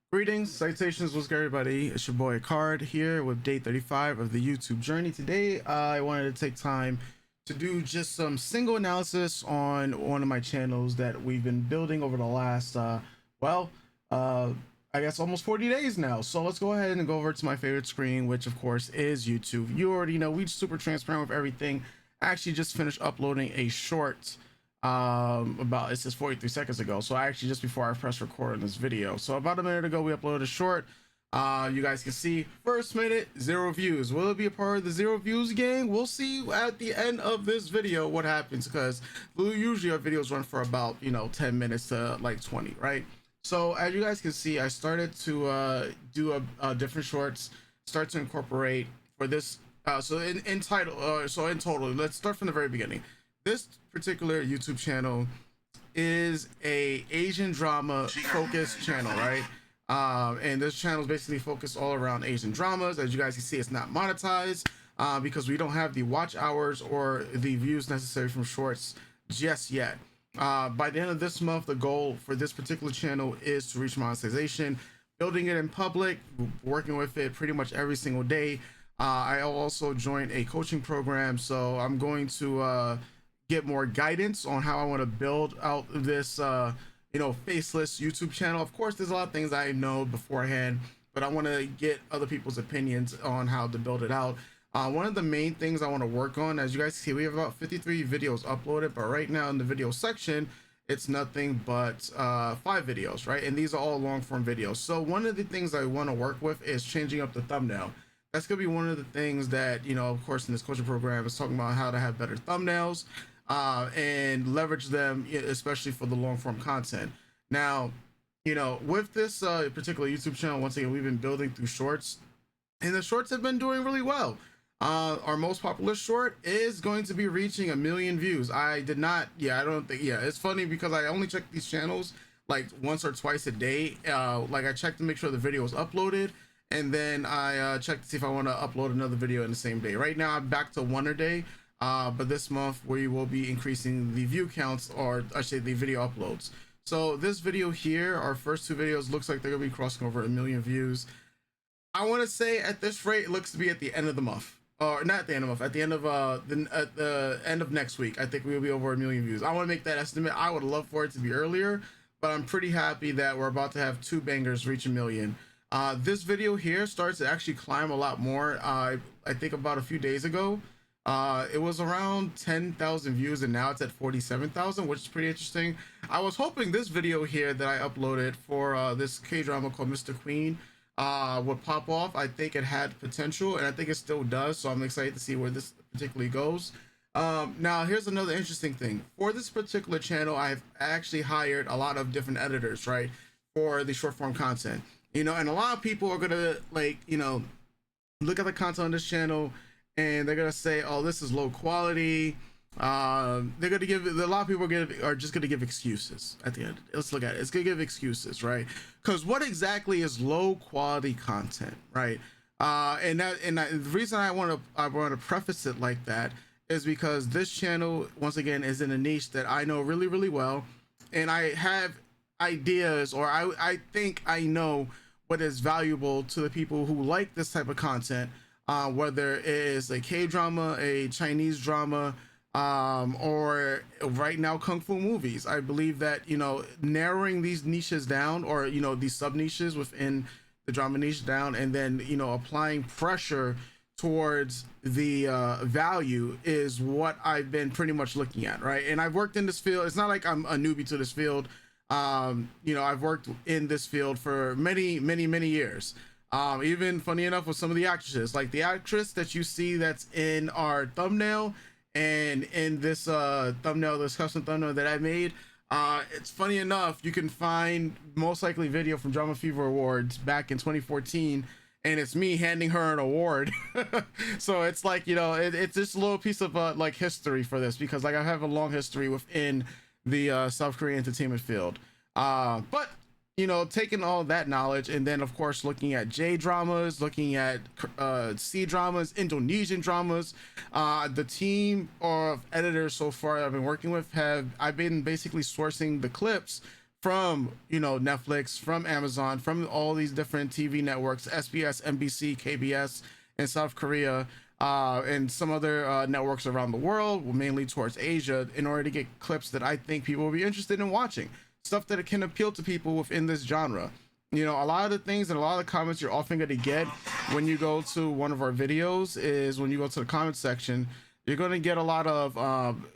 Greetings, citations, what's good, everybody? It's your boy Card here with day 35 of the YouTube journey. Today, I wanted to take time to do just some single analysis on one of my channels that we've been building over the last, well, uh, I guess almost 40 days now. So let's go ahead and go over to my favorite screen, which of course is YouTube. You already know we're super transparent with everything. I actually just finished uploading a short about, it says 43 seconds ago, so I actually just before I press record on this video, so about a minute ago we uploaded a short. You guys can see first minute 0 views. Will it be a part of the 0 views gang? We'll see at the end of this video what happens, because usually our videos run for about 10 minutes to like 20, right? So as you guys can see, I started to do a different shorts, start to incorporate for this. So in title, so in total, let's start from the very beginning. This particular YouTube channel is a Asian drama focused channel, right? And this channel is basically focused all around Asian dramas. As you guys can see, it's not monetized because we don't have the watch hours or the views necessary from shorts just yet. By the end of this month, the goal for this particular channel is to reach monetization, building it in public, working with it pretty much every single day. I also joined a coaching program, so I'm going to get more guidance on how I want to build out this faceless YouTube channel. Of course, there's a lot of things I know beforehand, but I want to get other people's opinions on how to build it out. One of the main things I want to work on, as you guys see, we have about 53 videos uploaded, but right now in the video section it's nothing but 5 videos, right? And these are all long form videos. So one of the things I want to work with is changing up the thumbnail. That's gonna be one of the things that, of course, in this coaching program is talking about how to have better thumbnails and leverage them, especially for the long form content. Now, with this particular YouTube channel, once again, we've been building through shorts, and the shorts have been doing really well. Our most popular short is going to be reaching 1 million views. I don't think, it's funny because I only check these channels like once or twice a day. Like I check to make sure the video is uploaded, and then I check to see if I want to upload another video in the same day. Right now I'm back to 1 a day. But this month we will be increasing the view counts, or I should say the video uploads. So this video here, our first 2 videos, looks like they're gonna be crossing over 1 million views. I want to say at this rate it looks to be at the end of the month, or not at the end of the month, at the end of the end of next week. I think we'll be over 1 million views. I want to make that estimate. I would love for it to be earlier, but I'm pretty happy that we're about to have 2 bangers reach 1 million. This video here starts to actually climb a lot more. I think about a few days ago it was around 10,000 views, and now it's at 47,000, which is pretty interesting. I was hoping this video here that I uploaded for this K-drama called Mr. Queen would pop off. I think it had potential, and I think it still does, so I'm excited to see where this particularly goes. Now here's another interesting thing. For this particular channel, I've actually hired a lot of different editors, right, for the short form content. And a lot of people are gonna look at the content on this channel and they're gonna say, oh, this is low quality. They're gonna give, a lot of people are just gonna give excuses at the end. Let's look at it. It's gonna give excuses, right? Because what exactly is low quality content, right? The reason I want to preface it like that is because this channel, once again, is in a niche that I know really, really well, and I have ideas, or I think I know what is valuable to the people who like this type of content, whether it is a K-drama, a Chinese drama, or right now kung fu movies. I believe that narrowing these niches down, or these sub niches within the drama niche down, and then applying pressure towards the value is what I've been pretty much looking at, right? And I've worked in this field. It's not like I'm a newbie to this field. I've worked in this field for many, many, many years. Even funny enough with some of the actresses, like the actress that you see that's in our thumbnail and in this thumbnail, this custom thumbnail that I made, it's funny enough, you can find most likely video from Drama Fever Awards back in 2014, and it's me handing her an award. So it's like, it's just a little piece of like history for this, because like I have a long history within the South Korean entertainment field. But taking all that knowledge, and then of course looking at J dramas, looking at C dramas, Indonesian dramas, the team of editors so far I've been working with, I've been basically sourcing the clips from, you know, Netflix, from Amazon, from all these different TV networks, SBS, NBC, KBS in South Korea, and some other networks around the world, mainly towards Asia, in order to get clips that I think people will be interested in watching, stuff that can appeal to people within this genre. You know, a lot of the things and a lot of the comments you're often going to get when you go to one of our videos is when you go to the comment section, you're going to get a lot of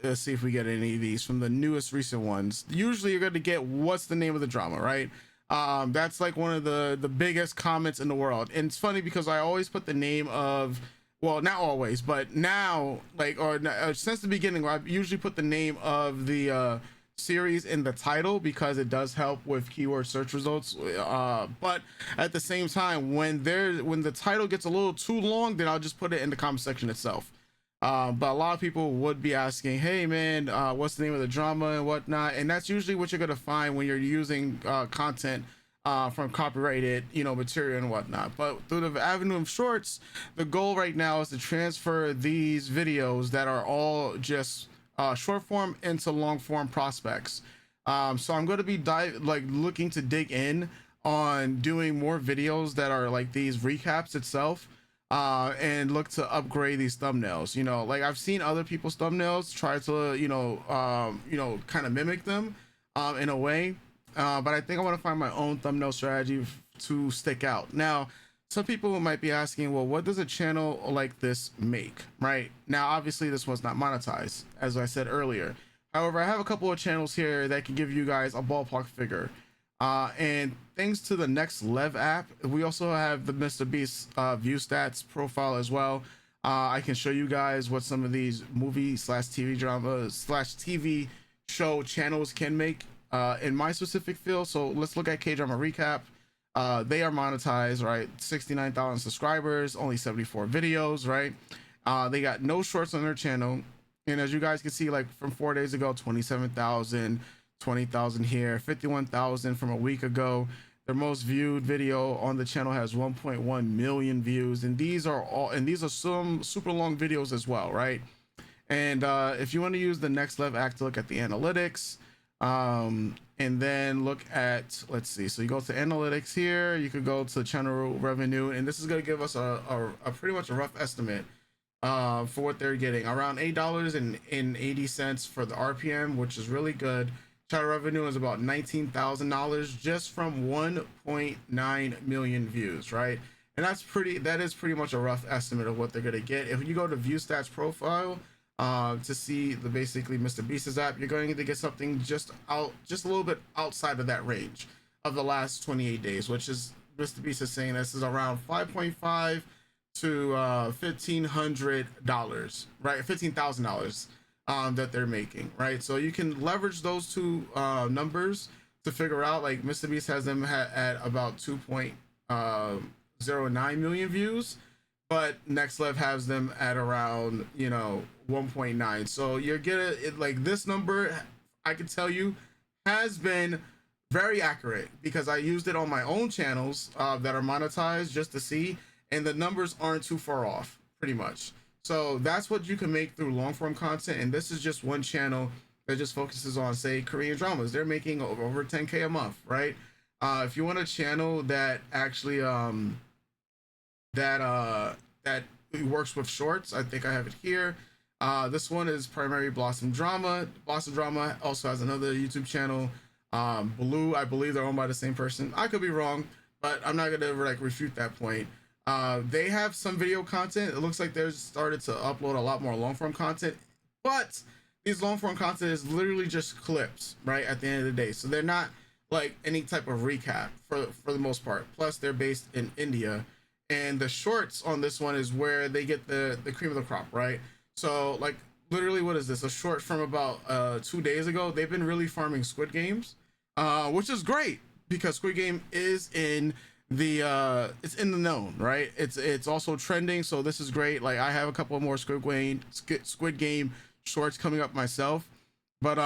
let's see if we get any of these from the newest recent ones. Usually you're going to get what's the name of the drama, right? That's like one of the biggest comments in the world. And it's funny because I always put the name of, well, not always, but now, like, or since the beginning, I usually put the name of the series in the title because it does help with keyword search results. But at the same time, when the title gets a little too long, then I'll just put it in the comment section itself. But a lot of people would be asking, hey man, what's the name of the drama and whatnot, and that's usually what you're going to find when you're using content from copyrighted, you know, material and whatnot. But through the avenue of shorts, the goal right now is to transfer these videos that are all just short form into long form prospects. So I'm going to be looking to dig in on doing more videos that are like these recaps itself, and look to upgrade these thumbnails. You know, like I've seen other people's thumbnails try to, you know, kind of mimic them in a way. But I think I want to find my own thumbnail strategy to stick out. Now, some people might be asking, well, what does a channel like this make, right? Now, obviously this one's not monetized, as I said earlier. However, I have a couple of channels here that can give you guys a ballpark figure. And thanks to the Next Lev app, we also have the Mr. Beast view stats profile as well. I can show you guys what some of these movie slash TV drama slash TV show channels can make in my specific field. So let's look at K-drama recap. They are monetized, right? 69,000 subscribers, only 74 videos, right? They got no shorts on their channel. And as you guys can see, like from 4 days ago, 27,000, 20,000 here, 51,000 from a week ago. Their most viewed video on the channel has 1.1 million views. And these are some super long videos as well, right? And if you want to use the Next Lev app to look at the analytics, and then look at, let's see, so you go to analytics here, you could go to channel revenue, and this is going to give us a pretty much a rough estimate for what they're getting, around $8.80 for the RPM, which is really good. Channel revenue is about $19,000 just from 1.9 million views, right? And that is pretty much a rough estimate of what they're going to get. If you go to view stats profile to see the basically Mr. Beast's app, you're going to get something just a little bit outside of that range of the last 28 days, which is Mr. Beast is saying this is around $5.5 to $1,500, right? $15,000 that they're making, right? So you can leverage those two numbers to figure out, like Mr. Beast has them at about 2.09 million views, but Next Lev has them at around, you know, 1.9. So you're getting it, like this number, I can tell you, has been very accurate because I used it on my own channels that are monetized just to see, and the numbers aren't too far off, pretty much. So that's what you can make through long form content, and this is just one channel that just focuses on, say, Korean dramas. They're making over 10K a month, right? If you want a channel that actually that works with shorts, I think I have it here. This one is Primary Blossom Drama. Blossom Drama also has another YouTube channel, Blue. I believe they're owned by the same person. I could be wrong, but I'm not gonna like refute that point. They have some video content. It looks like they're started to upload a lot more long form content, but these long form content is literally just clips, right? At the end of the day, so they're not like any type of recap for the most part. Plus, they're based in India, and the shorts on this one is where they get the cream of the crop, right? So, like, literally, what is this? A short from about 2 days ago. They've been really farming Squid Games, which is great because Squid Game is in the it's in the known, right? It's also trending, so this is great. Like, I have a couple more Squid Game shorts coming up myself, but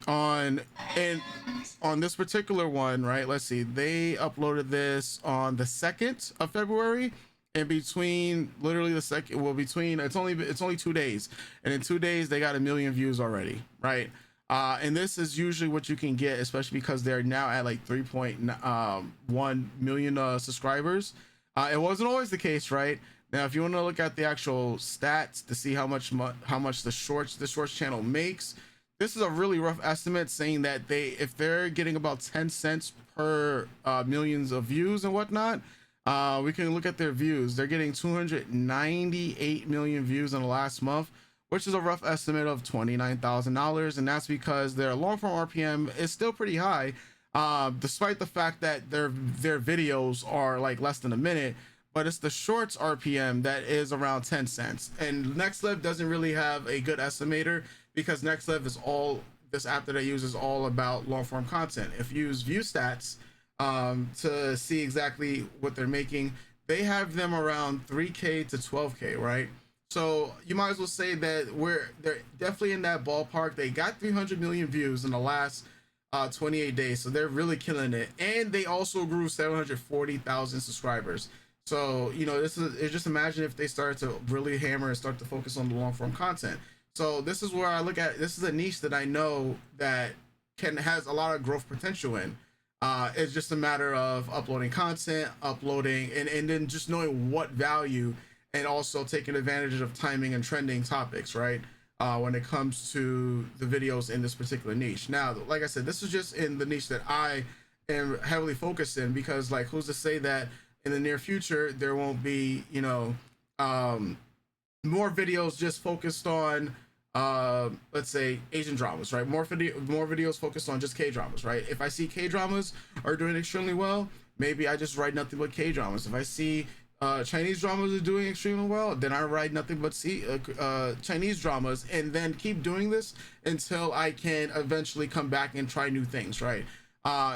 on this particular one, right, let's see, they uploaded this on the 2nd of February, and between literally the second, well, between it's only 2 days, and in 2 days they got 1 million views already, right? And this is usually what you can get, especially because they're now at like 3.1 million subscribers. It wasn't always the case, right? Now, if you want to look at the actual stats to see how much the shorts channel makes, this is a really rough estimate, saying that if they're getting about 10 cents per millions of views and whatnot, we can look at their views. They're getting 298 million views in the last month, which is a rough estimate of $29,000, and that's because their long form RPM is still pretty high, despite the fact that their videos are like less than a minute. But it's the shorts RPM that is around 10 cents. And NextLive doesn't really have a good estimator, because NextLive is this app that I use is all about long form content. If you use view stats to see exactly what they're making, they have them around 3K to 12K, right? So you might as well say that they're definitely in that ballpark. They got 300 million views in the last 28 days, so they're really killing it. And they also grew 740,000 subscribers. So, you know, just imagine if they started to really hammer and start to focus on the long form content. So this is where I look at, this is a niche that I know that has a lot of growth potential in. It's just a matter of uploading content, and then just knowing what value, and also taking advantage of timing and trending topics, right? When it comes to the videos in this particular niche. Now, like I said, this is just in the niche that I am heavily focused in, because like, who's to say that in the near future there won't be, you know, more videos just focused on let's say Asian dramas, right? More videos focused on just K-dramas, right? If I see K-dramas are doing extremely well, maybe I just write nothing but K-dramas. If I see Chinese dramas are doing extremely well, then I write nothing but Chinese dramas, and then keep doing this until I can eventually come back and try new things, right?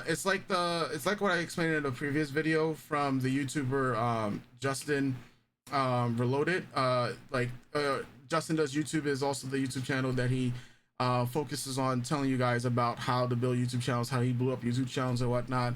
It's like what I explained in a previous video from the YouTuber Justin Reloaded. Justin Does YouTube is also the YouTube channel that he focuses on telling you guys about how to build YouTube channels, how he blew up YouTube channels and whatnot.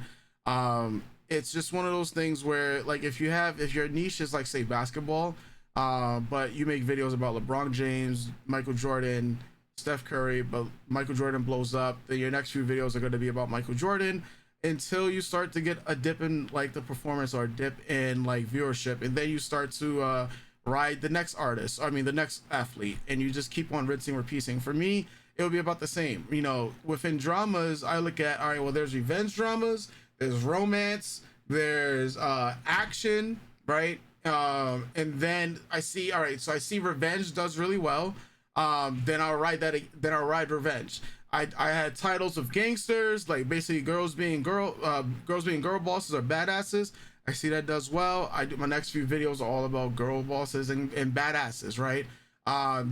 It's just one of those things where, like, if your niche is like, say, basketball, but you make videos about LeBron James, Michael Jordan, Steph Curry, but Michael Jordan blows up, then your next few videos are going to be about Michael Jordan, until you start to get a dip in like the performance, or a dip in like viewership, and then you start to ride the next artist, the next athlete, and you just keep on rinsing, repeating. For me, it would be about the same. You know, within dramas, I look at, all right, well, there's revenge dramas, there's romance, there's action, right? And then I see, all right, so I see revenge does really well. Then I'll ride revenge. I had titles of gangsters, like basically girls being girl bosses or badasses. I see that does well. My next few videos are all about girl bosses and badasses, right?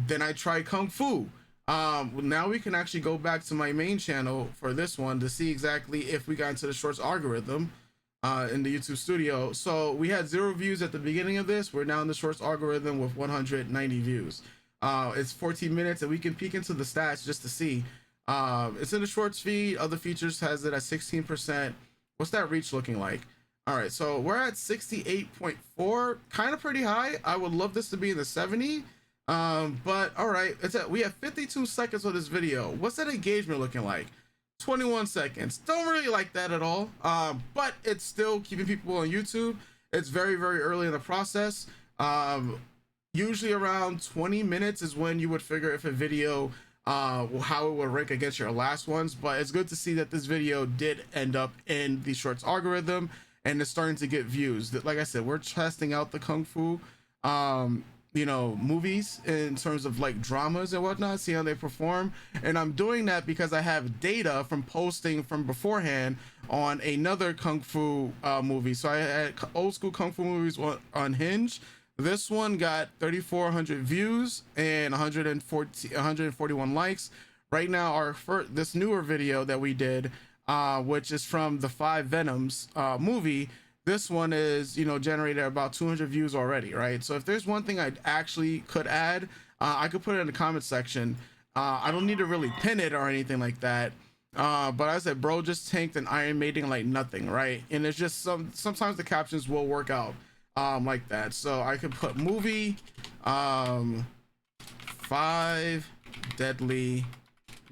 Then I try kung fu. Now we can actually go back to my main channel for this one to see exactly if we got into the shorts algorithm in the YouTube studio. So we had 0 views at the beginning of this. We're now in the shorts algorithm with 190 views. It's 14 minutes, and we can peek into the stats just to see. It's in the shorts feed. Other features has it at 16%. What's that reach looking like? All right, so we're at 68.4, kind of pretty high. I would love this to be in the 70. But all right, we have 52 seconds of this video. What's that engagement looking like? 21 seconds. Don't really like that at all. But it's still keeping people on YouTube. It's very, very early in the process. Usually around 20 minutes is when you would figure if a video how it would rank against your last ones. But it's good to see that this video did end up in the shorts algorithm, and it's starting to get views. Like I said, we're testing out the kung fu movies in terms of like dramas and whatnot, see how they perform. And I'm doing that because I have data from posting from beforehand on another kung fu movie. So I had old school kung fu movies on Hinge. This one got 3,400 views and 141 likes. Right now, this newer video that we did, which is from the 5 Venoms movie, this one is, generated about 200 views already, right? So if there's one thing I actually could add, I could put it in the comment section. I don't need to really pin it or anything like that. But I said, bro just tanked an Iron Maiden like nothing, right? And it's just sometimes the captions will work out like that. So I could put movie 5 deadly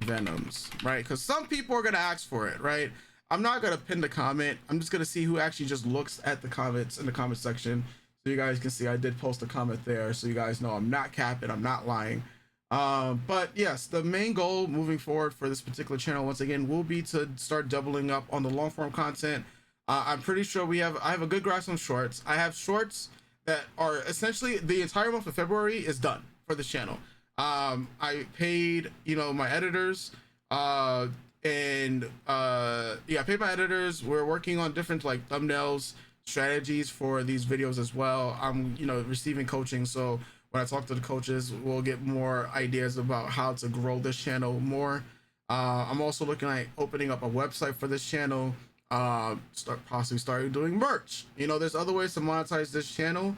Venoms, right? Because some people are gonna ask for it, right? I'm not gonna pin the comment. I'm just gonna see who actually just looks at the comments in the comment section, so you guys can see I did post a comment there, so you guys know I'm not capping, I'm not lying. But yes, the main goal moving forward for this particular channel, once again, will be to start doubling up on the long form content. I'm pretty sure I have a good grasp on shorts. I have shorts that are essentially the entire month of February is done for this channel. I paid, my editors, I paid my editors. We're working on different like thumbnails, strategies for these videos as well. I'm, receiving coaching, so when I talk to the coaches, we'll get more ideas about how to grow this channel more. I'm also looking at opening up a website for this channel. Possibly starting doing merch. There's other ways to monetize this channel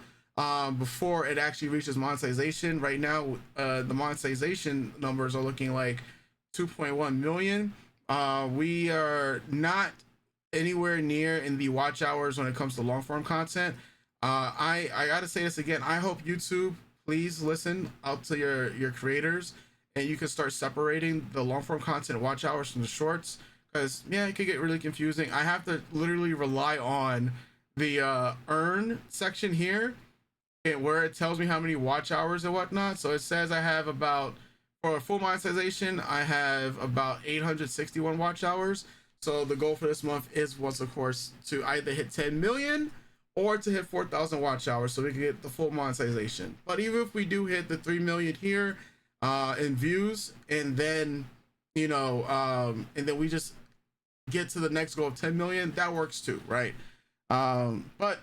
before it actually reaches monetization. Right now, the monetization numbers are looking like 2.1 million. We are not anywhere near in the watch hours when it comes to long form content. I gotta say this again. I hope YouTube, please listen out to your creators, and you can start separating the long form content watch hours from the shorts, because it could get really confusing. I have to literally rely on the earn section here, where it tells me how many watch hours and whatnot. So it says I have about, for full monetization, I have about 861 watch hours. So the goal for this month was of course to either hit 10 million or to hit 4,000 watch hours, so we can get the full monetization. But even if we do hit the 3 million here in views, and then we just get to the next goal of 10 million, that works too, right? But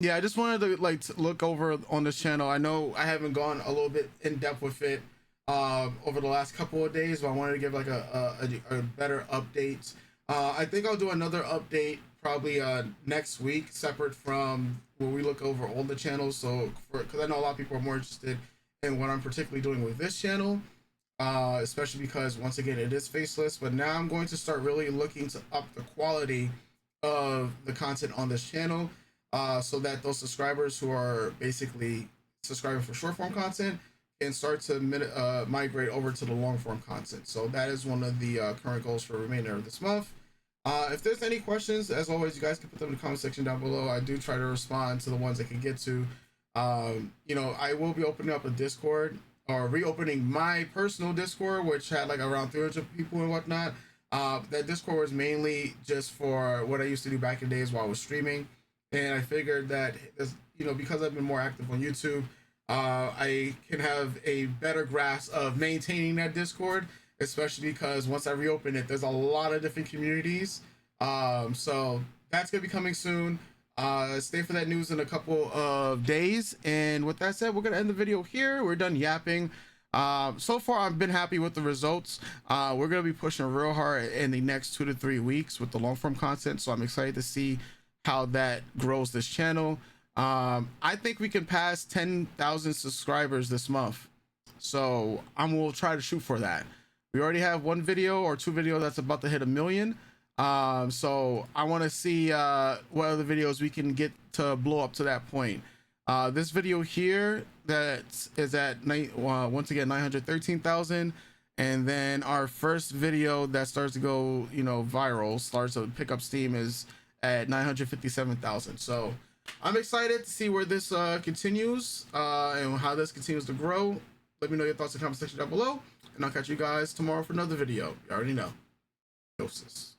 yeah, I just wanted to look over on this channel. I know I haven't gone a little bit in depth with it over the last couple of days, but I wanted to give like a better update. I think I'll do another update probably next week, separate from where we look over all the channels. So because I know a lot of people are more interested in what I'm particularly doing with this channel, especially because once again it is faceless. But now I'm going to start really looking to up the quality of the content on this channel, so that those subscribers who are basically subscribing for short form content can start to migrate over to the long form content. So that is one of the current goals for the remainder of this month. If there's any questions, as always, you guys can put them in the comment section down below. I do try to respond to the ones I can get to. I will be opening up a Discord, or reopening my personal Discord, which had like around 300 people and whatnot. That Discord was mainly just for what I used to do back in days while I was streaming, and I figured that because I've been more active on YouTube, I can have a better grasp of maintaining that Discord, especially because once I reopen it, there's a lot of different communities. So that's gonna be coming soon. Stay for that news in a couple of days. And with that said, we're gonna end the video here. We're done yapping. So far I've been happy with the results. We're gonna be pushing real hard in the next 2 to 3 weeks with the long form content, so I'm excited to see how that grows this channel. I think we can pass 10,000 subscribers this month, so we'll try to shoot for that. We already have 1 video or 2 videos that's about to hit 1 million. So I want to see what other videos we can get to blow up to that point. This video here that is at once again 913,000, and then our first video that starts to go viral, starts to pick up steam, is at 957,000. So I'm excited to see where this continues and how this continues to grow. Let me know your thoughts in the comment section down below, and I'll catch you guys tomorrow for another video. You already know. Doses.